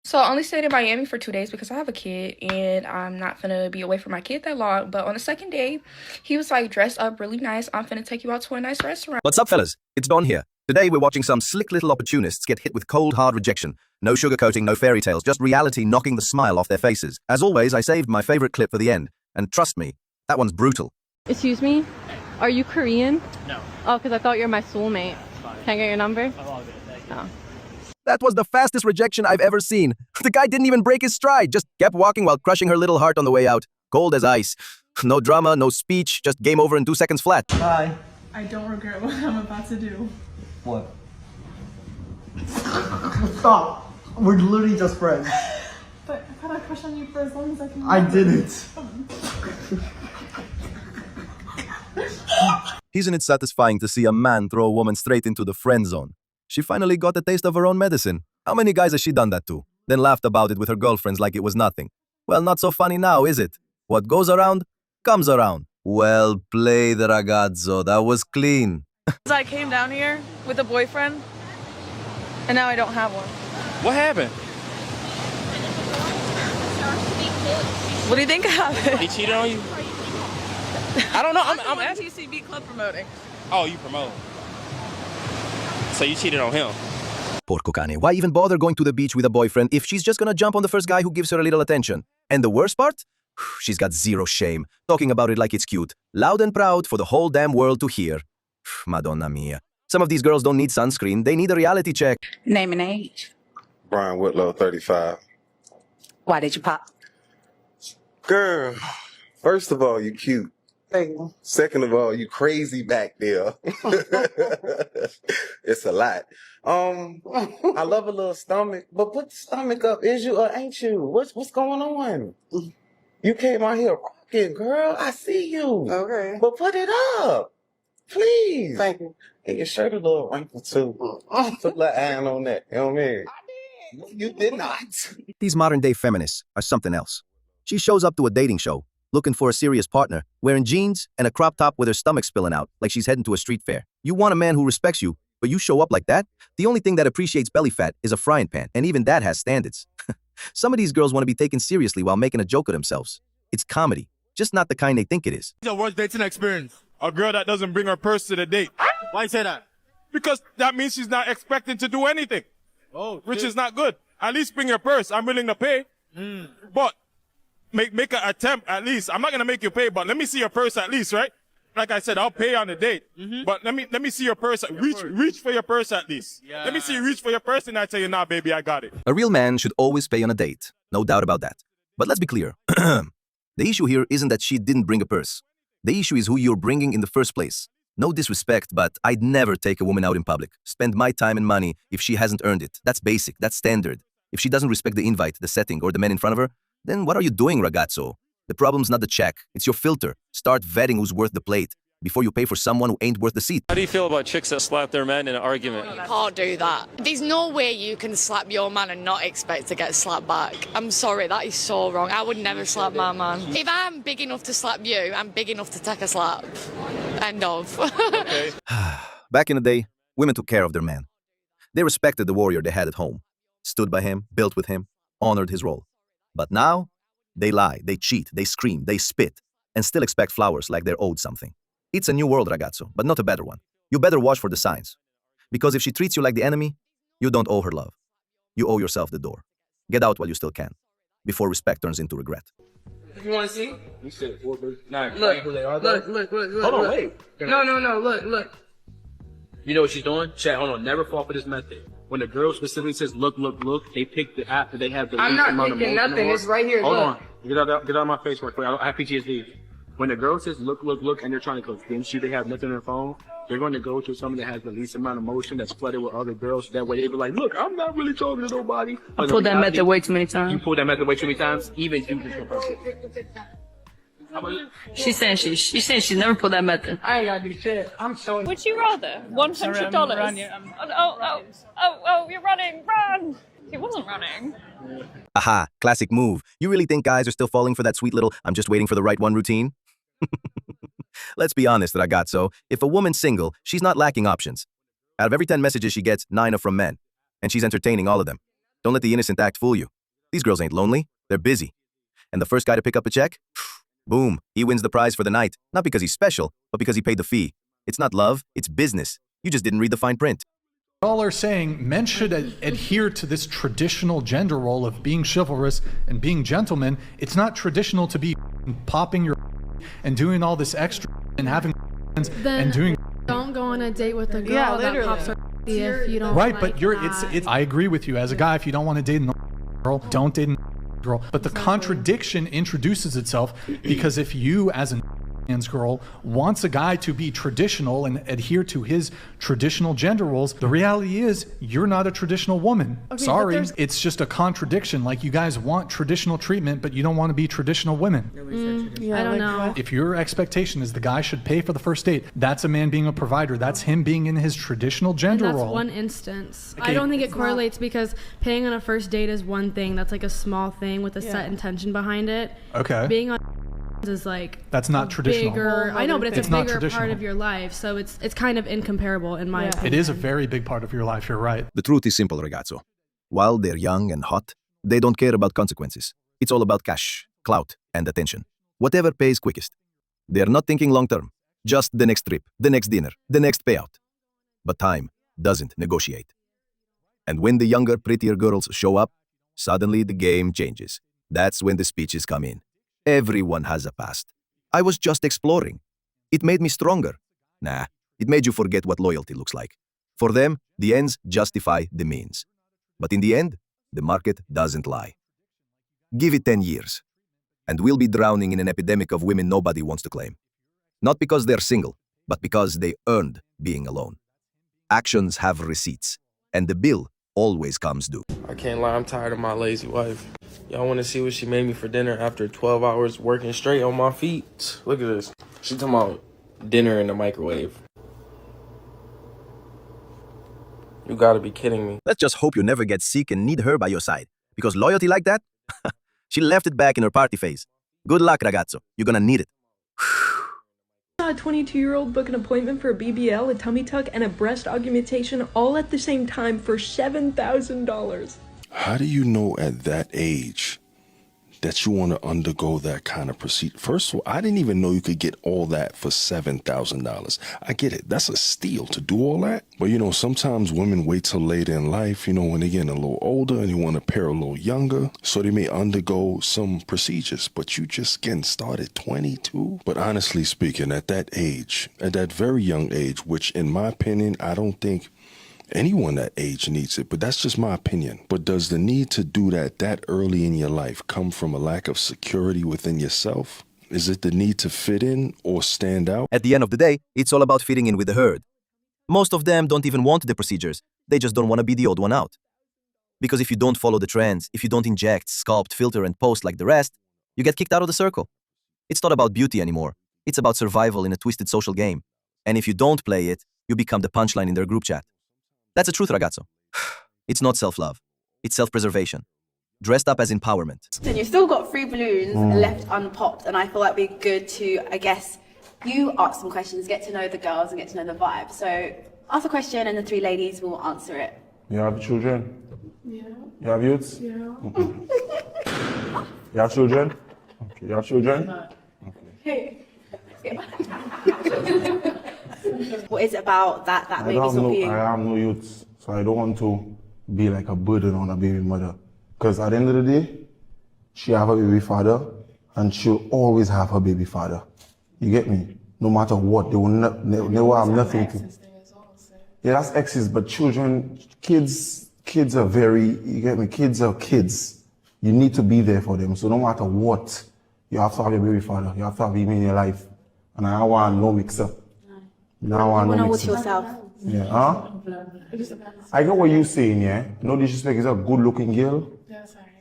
So I only stayed in Miami for 2 days because I have a kid and I'm not gonna be away from my kid that long. But on the second day, he was like dressed up really nice. I'm finna take you out to a nice restaurant. What's up, fellas? It's Don here. Today we're watching some slick little opportunists get hit with cold, hard rejection. No sugarcoating, no fairy tales, just reality knocking the smile off their faces. As always, I saved my favorite clip for the end. And trust me, that one's brutal. Excuse me? Are you Korean? No. Oh, because I thought you're my soulmate. Can I get your number? I'm all good, thank you. Oh. That was the fastest rejection I've ever seen. The guy didn't even break his stride, just kept walking while crushing her little heart on the way out. Cold as ice. No drama, no speech, just game over in 2 seconds flat. Hi. I don't regret what I'm about to do. What? Stop. We're literally just friends. But I had a crush on you for as long as I can I remember. didn't. Isn't it satisfying to see a man throw a woman straight into the friend zone? She finally got a taste of her own medicine. How many guys has she done that to? Then laughed about it with her girlfriends like it was nothing. Well, not so funny now, is it? What goes around, comes around. Well played, ragazzo. That was clean. I came down here with a boyfriend, and now I don't have one. What happened? What do you think happened? He cheated on you? I don't know. I'm at asking. TCB club promoting. Oh, you promote. So you cheated on him? Porco cane, why even bother going to the beach with a boyfriend if she's just gonna jump on the first guy who gives her a little attention? And the worst part? She's got zero shame, talking about it like it's cute. Loud and proud for the whole damn world to hear. Madonna mia. Some of these girls don't need sunscreen, they need a reality check. Name and age. Brian Whitlow, 35. Why did you pop? Girl, first of all, you cute. Thank you. Second of all, you crazy back there. It's a lot. I love a little stomach, but put the stomach up. Is you or ain't you? What's going on? You came out here rocking, girl. I see you. Okay. But put it up, please. Thank you. And your shirt a little wrinkled too. Put a little iron on that. You know what I mean? I did. You did not. These modern day feminists are something else. She shows up to a dating show, looking for a serious partner, wearing jeans and a crop top with her stomach spilling out like she's heading to a street fair. You want a man who respects you, but you show up like that? The only thing that appreciates belly fat is a frying pan, and even that has standards. Some of these girls want to be taken seriously while making a joke of themselves. It's comedy, just not the kind they think it is. The worst dating experience. A girl that doesn't bring her purse to the date. Why you say that? Because that means she's not expecting to do anything. Oh, which is not good. At least bring your purse. I'm willing to pay. But make an attempt at least. I'm not gonna make you pay, but let me see your purse at least, right? Like I said, I'll pay on the date. But let me see your purse. Reach for your purse at least. Yeah. Let me see you reach for your purse, and I tell you, nah, baby, I got it. A real man should always pay on a date, no doubt about that. But let's be clear. The issue here isn't that she didn't bring a purse. The issue is who you're bringing in the first place. No disrespect, but I'd never take a woman out in public, spend my time and money if she hasn't earned it. That's basic, that's standard. If she doesn't respect the invite, the setting, or the men in front of her, then what are you doing, ragazzo? The problem's not the check, it's your filter. Start vetting who's worth the plate before you pay for someone who ain't worth the seat. How do you feel about chicks that slap their men in an argument? You can't do that. There's no way you can slap your man and not expect to get slapped back. I'm sorry, that is so wrong. I would never slap my man. If I'm big enough to slap you, I'm big enough to take a slap. End of. Okay. Back in the day, women took care of their man. They respected the warrior they had at home, stood by him, built with him, honored his role. But now, they lie, they cheat, they scream, they spit, and still expect flowers like they're owed something. It's a new world, ragazzo, but not a better one. You better watch for the signs. Because if she treats you like the enemy, you don't owe her love. You owe yourself the door. Get out while you still can, before respect turns into regret. You want to see? You said 4 birds. Nah, Look, who they are, look. Hold on, wait. No, look. You know what she's doing? Chat, hold on. Never fall for this method. When the girl specifically says look, they pick the after they have the I'm least not amount of picking emotion nothing. or- It's right here. Hold Look. on. Get out of my face real quick. I have PTSD. When the girl says look, and they're trying to convince you they have nothing on their phone, they're going to go to someone that has the least amount of emotion that's flooded with other girls. That way they be like, look, I'm not really talking to nobody. I pulled that method way too many You times. pulled that method way too many times, even you just confirmed it. She's saying she's never pulled that method. I ain't gotta do shit. I'm so. Would you rather $100? Oh, you're running, run! He wasn't running. Aha, classic move. You really think guys are still falling for that sweet little I'm just waiting for the right one routine? Let's be honest, ragazzo. If a woman's single, she's not lacking options. Out of every 10 messages she gets, 9 are from men. And she's entertaining all of them. Don't let the innocent act fool you. These girls ain't lonely, they're busy. And the first guy to pick up a check? Boom, he wins the prize for the night. Not because he's special, but because he paid the fee. It's not love, it's business. You just didn't read the fine print. All are saying men should adhere to this traditional gender role of being chivalrous and being gentlemen. It's not traditional to be popping your and doing all this extra and having and doing. Don't go on a date with a girl that pops her if you don't. Right, but it's. I agree with you as a guy. If you don't want to date a girl, don't date a girl. But the contradiction introduces itself because if you as a man's girl wants a guy to be traditional and adhere to his traditional gender roles, the reality is you're not a traditional woman. Okay, sorry, it's just a contradiction. Like you guys want traditional treatment, but you don't want to be traditional women. I don't know. If your expectation is the guy should pay for the first date, that's a man being a provider. That's him being in his traditional gender And that's role. one instance. Okay. I don't think it correlates because paying on a first date is one thing. That's like a small thing with a set intention behind it. Okay. Being on is like that's not traditional. Bigger, I know, but it's a not bigger traditional. part of your life, so it's kind of incomparable in my opinion. It is a very big part of your life. You're right. The truth is simple, ragazzo. While they're young and hot, they don't care about consequences. It's all about cash, clout, and attention. Whatever pays quickest. They're not thinking long term. Just the next trip, the next dinner, the next payout. But time doesn't negotiate. And when the younger, prettier girls show up, suddenly the game changes. That's when the speeches come in. Everyone has a past. I was just exploring. It made me stronger. Nah, it made you forget what loyalty looks like. For them, the ends justify the means. But in the end, the market doesn't lie. Give it 10 years, and we'll be drowning in an epidemic of women nobody wants to claim. Not because they're single, but because they earned being alone. Actions have receipts, and the bill always comes due. I can't lie, I'm tired of my lazy wife. Y'all want to see what she made me for dinner after 12 hours working straight on my feet? Look at this. She talking about dinner in the microwave. You gotta be kidding me. Let's just hope you never get sick and need her by your side. Because loyalty like that? She left it back in her party phase. Good luck, ragazzo. You're gonna need it. A 22-year-old book an appointment for a BBL, a tummy tuck, and a breast augmentation all at the same time for $7,000. How do you know at that age that you want to undergo that kind of procedure? First of all, I didn't even know you could get all that for $7,000. I get it. That's a steal to do all that. But, you know, sometimes women wait till later in life, you know, when they're getting a little older and they want to pair a little younger. So they may undergo some procedures. But you just getting started 22. But honestly speaking, at that age, at that very young age, which in my opinion, I don't think anyone that age needs it, but that's just my opinion. But does the need to do that early in your life come from a lack of security within yourself? Is it the need to fit in or stand out? At the end of the day, it's all about fitting in with the herd. Most of them don't even want the procedures. They just don't want to be the odd one out. Because if you don't follow the trends, if you don't inject, sculpt, filter, and post like the rest, you get kicked out of the circle. It's not about beauty anymore. It's about survival in a twisted social game. And if you don't play it, you become the punchline in their group chat. That's the truth, ragazzo. It's not self-love. It's self-preservation. Dressed up as empowerment. And you've still got 3 balloons left unpopped, and I thought that'd be good to, I guess, you ask some questions, get to know the girls and get to know the vibe. So ask a question and the 3 ladies will answer it. You have children? Yeah. You have youths? Yeah. You have children? Okay. You have children? Hey. What is it about that maybe it's not for you? I have no youths, so I don't want to be like a burden on a baby mother. Because at the end of the day, she have a baby father, and she'll always have her baby father. You get me? No matter what, they will have nothing to. Yeah, that's exes, but children, kids are very, you get me? Kids are kids. You need to be there for them. So no matter what, you have to have your baby father. You have to have him in your life. And I want no mix-up. Now I want to know watch yourself. Yeah, huh? I get what you're saying, yeah. No disrespect, is a good-looking girl.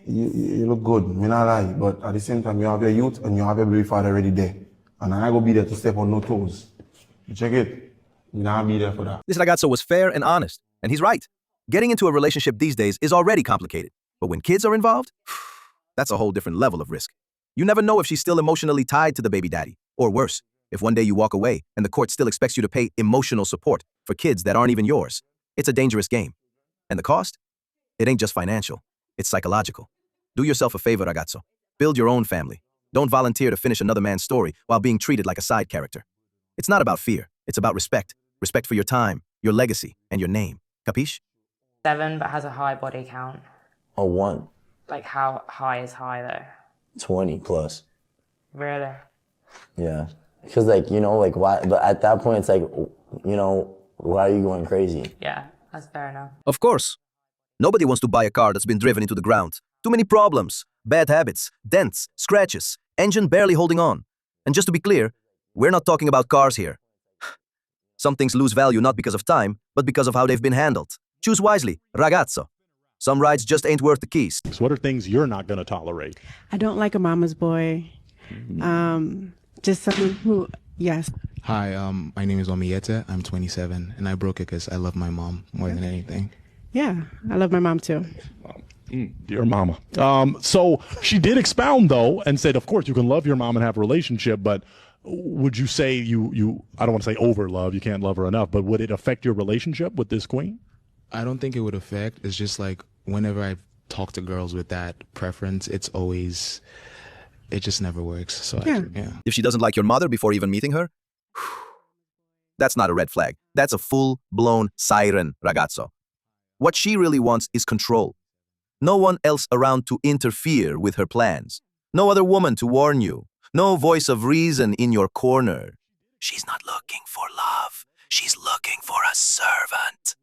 You look good, me not lie. But at the same time, you have your youth and you have your baby father already there. And I go be there to step on no toes. You check it. Me not be there for that. This ragazzo was fair and honest, and he's right. Getting into a relationship these days is already complicated. But when kids are involved, that's a whole different level of risk. You never know if she's still emotionally tied to the baby daddy. Or worse, if one day you walk away and the court still expects you to pay emotional support for kids that aren't even yours. It's a dangerous game. And the cost? It ain't just financial. It's psychological. Do yourself a favor, ragazzo. Build your own family. Don't volunteer to finish another man's story while being treated like a side character. It's not about fear. It's about respect. Respect for your time, your legacy, and your name. Capiche? 7, but has a high body count. A 1. Like, how high is high, though? 20 plus. Really? Yeah. Because, like, you know, like, why? But at that point, it's like, you know, why are you going crazy? Yeah, that's fair enough. Of course. Nobody wants to buy a car that's been driven into the ground. Too many problems, bad habits, dents, scratches, engine barely holding on. And just to be clear, we're not talking about cars here. Some things lose value not because of time, but because of how they've been handled. Choose wisely, ragazzo. Some rides just ain't worth the keys. What are things you're not going to tolerate? I don't like a mama's boy. Just someone who, yes. Hi, my name is Omiete. I'm 27, and I broke it because I love my mom more than anything. Yeah, I love my mom too. Dear mama. So she did expound, though, and said, of course, you can love your mom and have a relationship, but would you say you I don't want to say over love, you can't love her enough, but would it affect your relationship with this queen? I don't think it would affect. It's just like whenever I talk to girls with that preference, it just never works. So yeah. If she doesn't like your mother before even meeting her, that's not a red flag. That's a full-blown siren, ragazzo. What she really wants is control. No one else around to interfere with her plans. No other woman to warn you. No voice of reason in your corner. She's not looking for love. She's looking for a servant.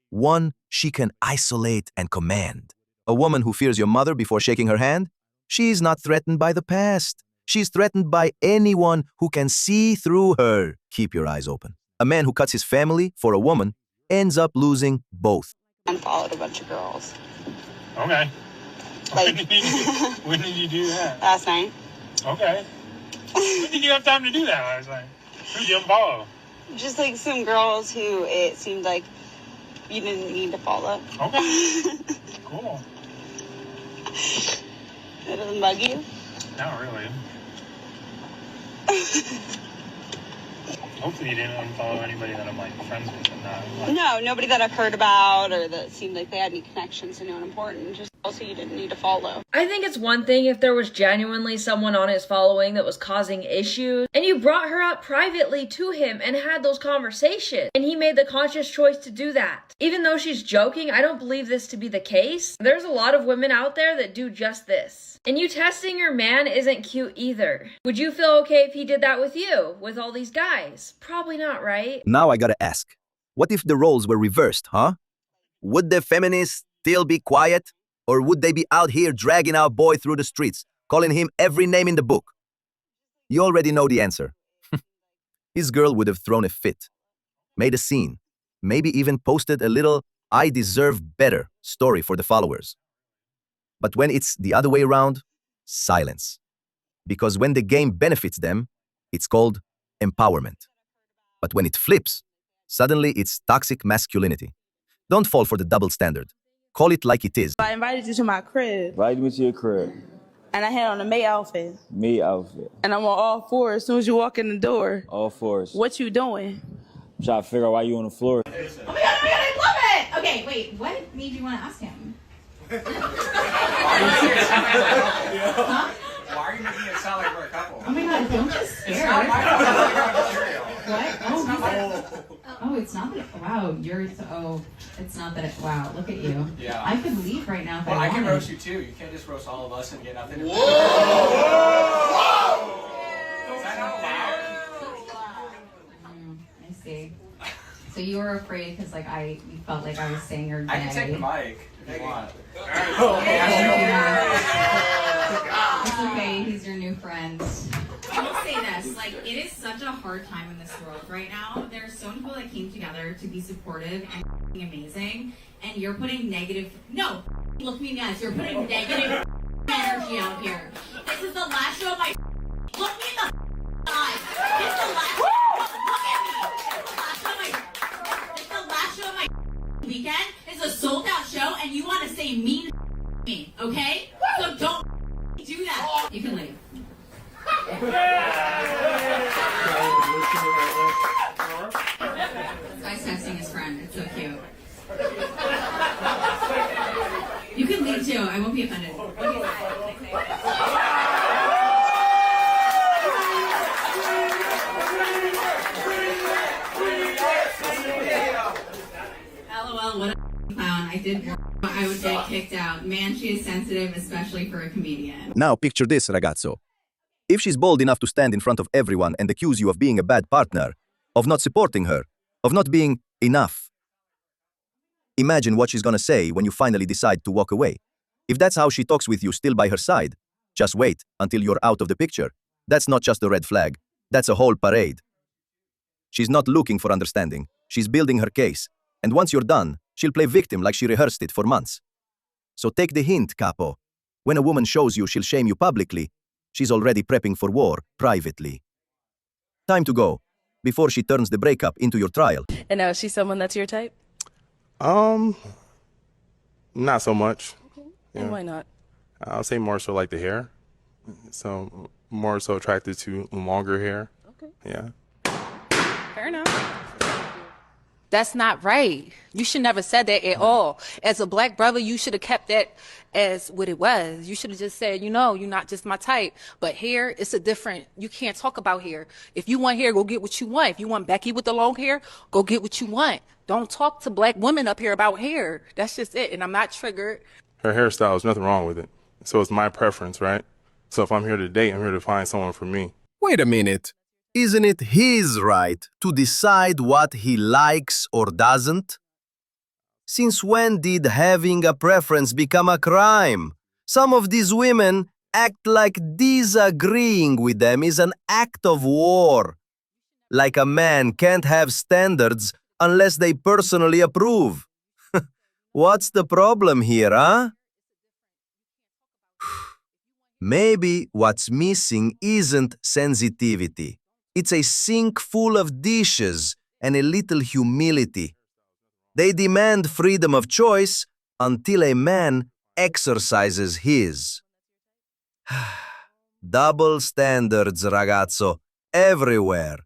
One she can isolate and command. A woman who fears your mother before shaking her hand? She's not threatened by the past. She's threatened by anyone who can see through her. Keep your eyes open. A man who cuts his family for a woman ends up losing both. Unfollowed a bunch of girls. Okay. Like, when did you do that? Last night. Okay. When did you have time to do that last night? Who did you unfollow? Just like some girls who it seemed like you didn't need to follow. Okay. Cool. It doesn't bug you? Not really. Hopefully you didn't unfollow anybody that I'm like friends with and not. No, nobody that I've heard about or that seemed like they had any connections to anyone important. Just also you didn't need to follow. I think it's one thing if there was genuinely someone on his following that was causing issues, and you brought her up privately to him and had those conversations, and he made the conscious choice to do that. Even though she's joking, I don't believe this to be the case. There's a lot of women out there that do just this. And you testing your man isn't cute either. Would you feel okay if he did that with you, with all these guys? Probably not, right? Now I gotta ask, what if the roles were reversed, huh? Would the feminists still be quiet? Or would they be out here dragging our boy through the streets, calling him every name in the book? You already know the answer. His girl would have thrown a fit, made a scene, maybe even posted a little "I deserve better" story for the followers. But when it's the other way around, silence. Because when the game benefits them, it's called empowerment. But when it flips, suddenly it's toxic masculinity. Don't fall for the double standard. Call it like it is. I invited you to my crib. Invited me to your crib. And I had on a maid outfit. Me outfit. And I'm on all fours as soon as you walk in the door. All fours. What you doing? I'm trying to figure out why you on the floor. Oh my god, I love it! Okay, wait, what made you want to ask him? Huh? Why are you making it sound like we're a couple? Oh my god, don't get scared. It's not my material. What? Oh, it's not that. Wow, it's not that. Wow, look at you. Yeah. I could leave right now if well, I I can wanted. roast you too. You can't just roast all of us and get nothing. Whoa! Is that not I see. So you were afraid because you felt like I was saying you're gay. I can take the mic if you want. It's okay. He's your new friend. I will say this, it is such a hard time in this world right now. There are so many people that came together to be supportive and amazing, and you're putting negative, no, look me in the eyes, you're putting negative energy out here. This is the last show of my, look me in the eyes. It's the last, look at me. It's the last show of my weekend. It's a sold out show, and you want to say mean to me, okay? So don't do that. You can leave. This guy's texting his friend. It's so cute. You can leave too. I won't be offended. LOL, what a clown. I did but I would get kicked out. Man, she is sensitive, especially for a comedian. Now picture this, ragazzo. If she's bold enough to stand in front of everyone and accuse you of being a bad partner, of not supporting her, of not being enough, imagine what she's gonna say when you finally decide to walk away. If that's how she talks with you still by her side, just wait until you're out of the picture. That's not just a red flag. That's a whole parade. She's not looking for understanding. She's building her case. And once you're done, she'll play victim like she rehearsed it for months. So take the hint, capo. When a woman shows you she'll shame you publicly, she's already prepping for war privately. Time to go, before she turns the breakup into your trial. And now, is she someone that's your type? Not so much. And why not? I'll say more so like the hair. So more so attracted to longer hair. Okay. Yeah. Fair enough. That's not right. You should never said that at all. As a black brother, you should have kept that as what it was. You should have just said, you know, you're not just my type. But hair, it's a different, you can't talk about hair. If you want hair, go get what you want. If you want Becky with the long hair, go get what you want. Don't talk to black women up here about hair. That's just it. And I'm not triggered. Her hairstyle, there's nothing wrong with it. So it's my preference, right? So if I'm here to date, I'm here to find someone for me. Wait a minute. Isn't it his right to decide what he likes or doesn't? Since when did having a preference become a crime? Some of these women act like disagreeing with them is an act of war. Like a man can't have standards unless they personally approve. What's the problem here, huh? Maybe what's missing isn't sensitivity. It's a sink full of dishes and a little humility. They demand freedom of choice until a man exercises his. Double standards, ragazzo, everywhere.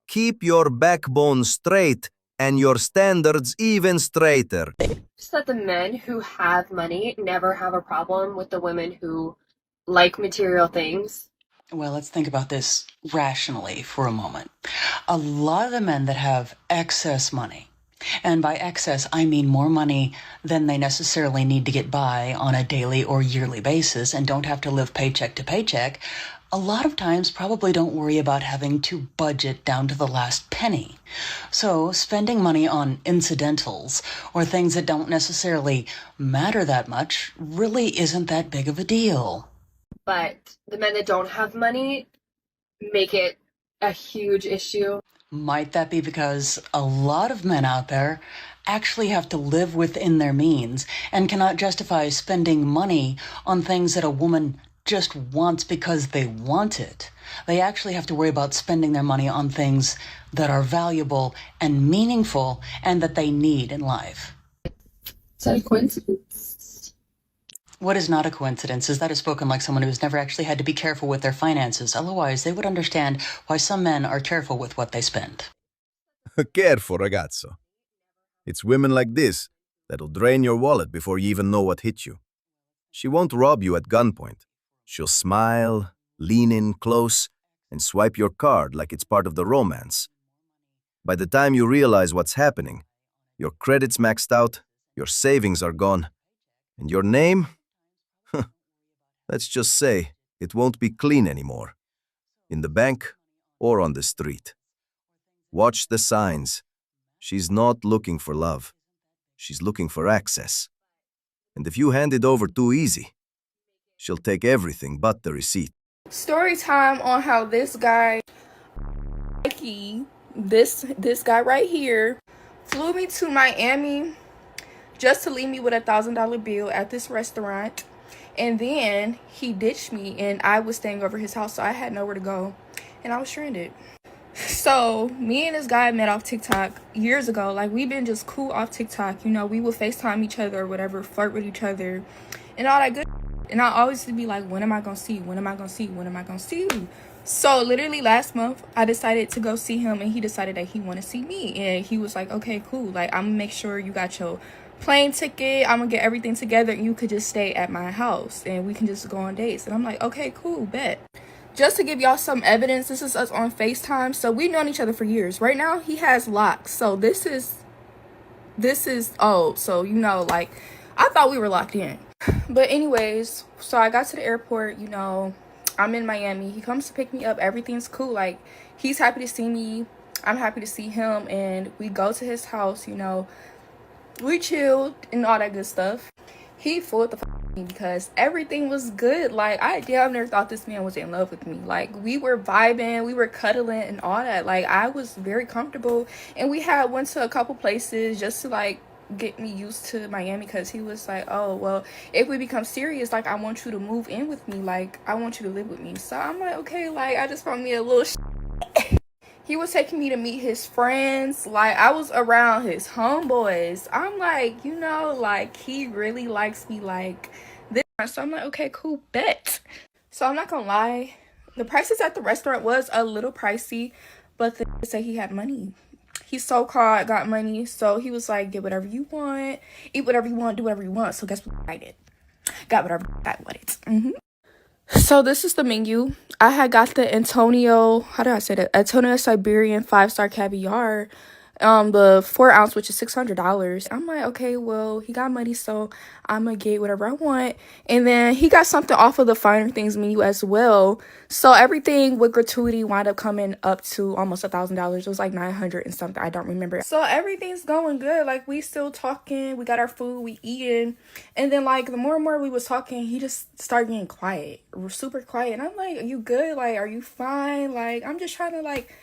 Keep your backbone straight and your standards even straighter. Just that the men who have money never have a problem with the women who like material things. Well, let's think about this rationally for a moment. A lot of the men that have excess money, and by excess, I mean more money than they necessarily need to get by on a daily or yearly basis and don't have to live paycheck to paycheck, a lot of times probably don't worry about having to budget down to the last penny. So spending money on incidentals or things that don't necessarily matter that much really isn't that big of a deal. But the men that don't have money make it a huge issue. Might that be because a lot of men out there actually have to live within their means and cannot justify spending money on things that a woman just wants because they want it? They actually have to worry about spending their money on things that are valuable and meaningful and that they need in life. Is that a coincidence? What is not a coincidence is that is spoken like someone who's never actually had to be careful with their finances. Otherwise, they would understand why some men are careful with what they spend. Careful, ragazzo. It's women like this that'll drain your wallet before you even know what hit you. She won't rob you at gunpoint. She'll smile, lean in close, and swipe your card like it's part of the romance. By the time you realize what's happening, your credit's maxed out, your savings are gone, and your name? Let's just say it won't be clean anymore, in the bank or on the street. Watch the signs. She's not looking for love. She's looking for access. And if you hand it over too easy, she'll take everything but the receipt. Story time on how this guy, this guy right here, flew me to Miami just to leave me with a $1,000 bill at this restaurant. And then he ditched me and I was staying over his house, so I had nowhere to go and I was stranded. So me and this guy met off TikTok years ago. Like, we've been just cool off TikTok. You know, we would FaceTime each other or whatever, flirt with each other and all that good. And I always would be like, when am I gonna see you? When am I gonna see you? When am I gonna see you? So literally last month, I decided to go see him and he decided that he wanted to see me. And he was like, okay, cool. Like, I'm gonna make sure you got your plane ticket, I'm gonna get everything together, and you could just stay at my house and we can just go on dates. And I'm like, okay, cool, bet. Just to give y'all some evidence, this is us on FaceTime. So we've known each other for years. Right now, he has locks. So this is old. So, you know, like, I thought we were locked in. But anyways, so I got to the airport, you know, I'm in Miami. He comes to pick me up. Everything's cool. Like, he's happy to see me. I'm happy to see him. And we go to his house, you know. We chilled and all that good stuff. He fooled the me because everything was good. Like, I damn near thought this man was in love with me. Like, we were vibing, we were cuddling and all that. Like, I was very comfortable. And we went to a couple places just to, like, get me used to Miami, because he was like, oh, well, if we become serious, like, I want you to move in with me. Like, I want you to live with me. So I'm like, okay, like, I just found me a little He was taking me to meet his friends. Like, I was around his homeboys. I'm like, you know, like, he really likes me like this. So I'm like, okay, cool, bet. So I'm not gonna lie, the prices at the restaurant was a little pricey, but they say he had money. He so-called got money, so he was like, get whatever you want, eat whatever you want, do whatever you want. So guess what I did? Got whatever I wanted. So this is the menu. I had got the Antonio Siberian 5-star caviar, the 4 ounce, which is $600. I'm like, okay, well, he got money, so I'm gonna get whatever I want. And then he got something off of the finer things menu as well. So everything with gratuity wound up coming up to almost $1,000. It was like 900 and something. I don't remember. So everything's going good. Like, we still talking. We got our food. We eating. And then, like, the more and more we was talking, he just started getting quiet. Super quiet. And I'm like, are you good? Like, are you fine? Like, I'm just trying to, like,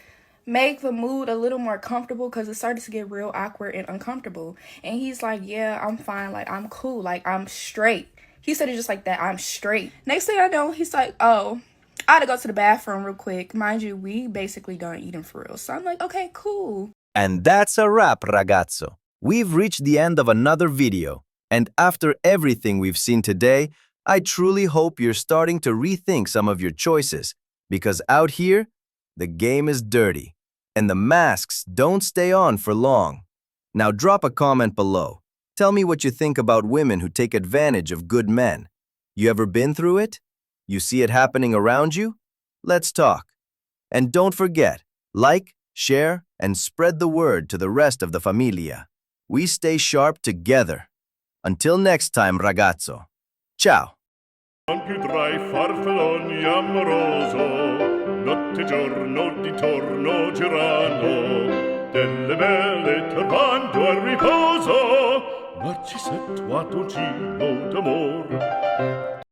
make the mood a little more comfortable, because it started to get real awkward and uncomfortable. And he's like, yeah, I'm fine. Like, I'm cool. Like, I'm straight. He said it just like that. I'm straight. Next thing I know, he's like, oh, I had to go to the bathroom real quick. Mind you, we basically done eating for real. So I'm like, okay, cool. And that's a wrap, ragazzo. We've reached the end of another video. And after everything we've seen today, I truly hope you're starting to rethink some of your choices, because out here, the game is dirty, and the masks don't stay on for long. Now drop a comment below. Tell me what you think about women who take advantage of good men. You ever been through it? You see it happening around you? Let's talk. And don't forget, like, share, and spread the word to the rest of the familia. We stay sharp together. Until next time, ragazzo. Ciao. Anche tra i farfalloni amoroso, notte e giorno di torno girando, delle belle turbando al riposo, Narcisetto a tucino d'amor.